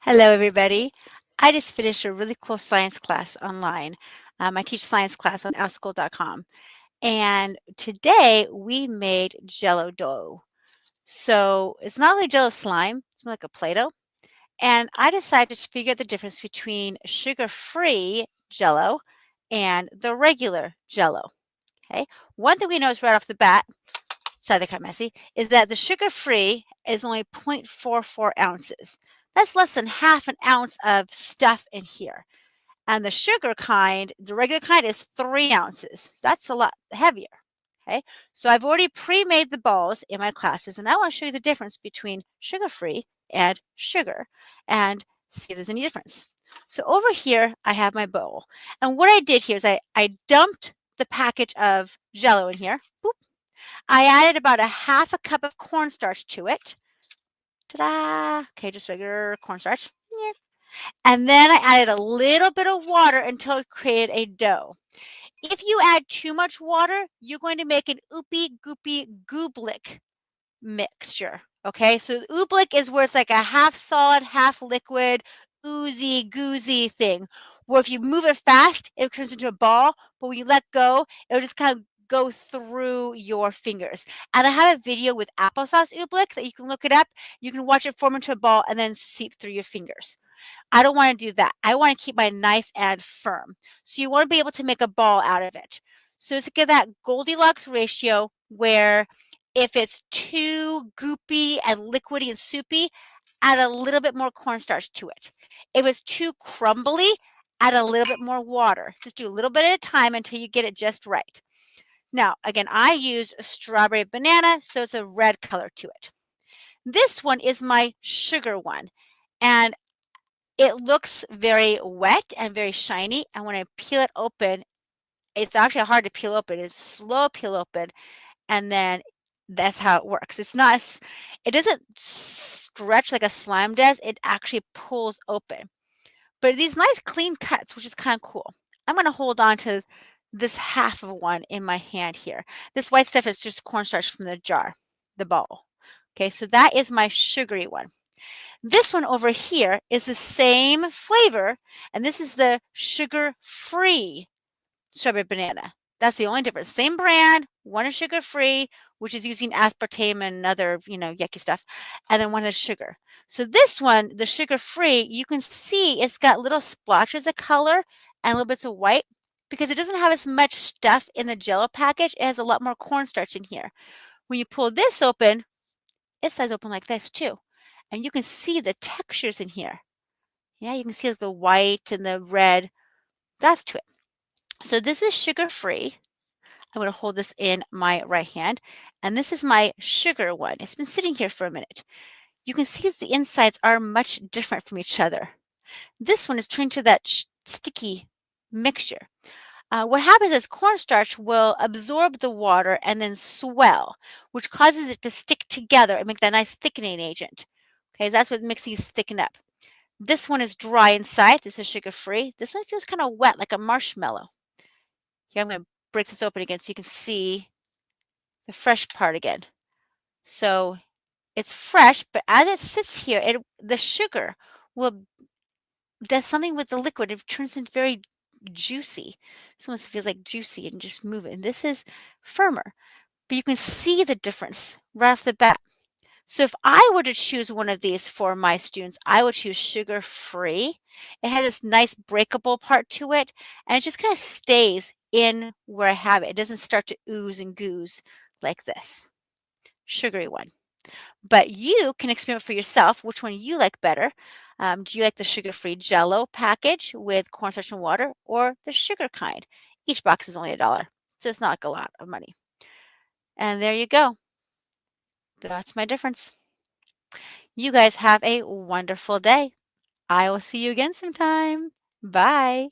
Hello, everybody. I just finished a really cool science class online. I teach science class on outschool.com. And today we made Jello dough. So it's not really Jello slime, it's more like a Play-Doh. And I decided to figure out the difference between sugar-free Jello and the regular Jello. Okay. One thing we notice right off the bat, sorry, they're kind of messy, is that the sugar-free is only 0.44 ounces. That's less than half an ounce of stuff in here. And the sugar kind, the regular kind, is 3 ounces. That's a lot heavier. Okay, so I've already pre-made the balls in my classes, and I want to show you the difference between sugar-free and sugar and see if there's any difference. So over here, I have my bowl. And what I did here is I dumped the package of Jello in here. Boop. I added about a half a cup of cornstarch to it. Ta-da! Okay, just regular cornstarch. Yeah. And then I added a little bit of water until it created a dough. If you add too much water, you're going to make an oopy goopy gooblik mixture. Okay, so oobleck is where it's like a half solid, half liquid, oozy, goozy thing. Where if you move it fast, it turns into a ball, but when you let go, it'll just kind of go through your fingers. And I have a video with applesauce oobleck that you can look it up. You can watch it form into a ball and then seep through your fingers. I don't want to do that. I want to keep mine nice and firm. So you want to be able to make a ball out of it. So to get that Goldilocks ratio where if it's too goopy and liquidy and soupy, add a little bit more cornstarch to it. If it's too crumbly, add a little bit more water. Just do a little bit at a time until you get it just right. Now, again, I used strawberry banana, so it's a red color to it. This one is my sugar one. And it looks very wet and very shiny, and when I peel it open, it's actually hard to peel open. It's slow peel open, and then that's how it works. It doesn't stretch like a slime does. It actually pulls open. But these nice clean cuts, which is kind of cool. I'm going to hold on to this half of one in my hand here. This white stuff is just cornstarch from the jar, the bowl. Okay, so that is my sugary one. This one over here is the same flavor, and this is the sugar-free strawberry banana. That's the only difference. Same brand, one is sugar-free, which is using aspartame and other, yucky stuff, and then one is sugar. So this one, the sugar-free, you can see it's got little splotches of color and little bits of white because it doesn't have as much stuff in the Jello package. It has a lot more cornstarch in here. When you pull this open, it slides open like this too. And you can see the textures in here. Yeah, you can see like the white and the red. That's to it. So this is sugar-free. I'm going to hold this in my right hand. And this is my sugar one. It's been sitting here for a minute. You can see that the insides are much different from each other. This one is turned to that sticky mixture. What happens is cornstarch will absorb the water and then swell, which causes it to stick together and make that nice thickening agent. Okay, that's what makes these thicken up. This one is dry inside. This is sugar-free. This one feels kind of wet, like a marshmallow. Here, I'm going to break this open again so you can see the fresh part again. So it's fresh, but as it sits here, the sugar will does something with the liquid. It turns into very juicy. This almost feels like juicy and just move it. And this is firmer, but you can see the difference right off the bat. So if I were to choose one of these for my students, I would choose sugar-free. It has this nice breakable part to it, and it just kind of stays in where I have it. It doesn't start to ooze and goose like this. Sugary one. But you can experiment for yourself which one you like better. Do you like the sugar-free Jello package with cornstarch and water or the sugar kind? Each box is only $1, so it's not like a lot of money. And there you go. That's my difference. You guys have a wonderful day. I will see you again sometime. Bye.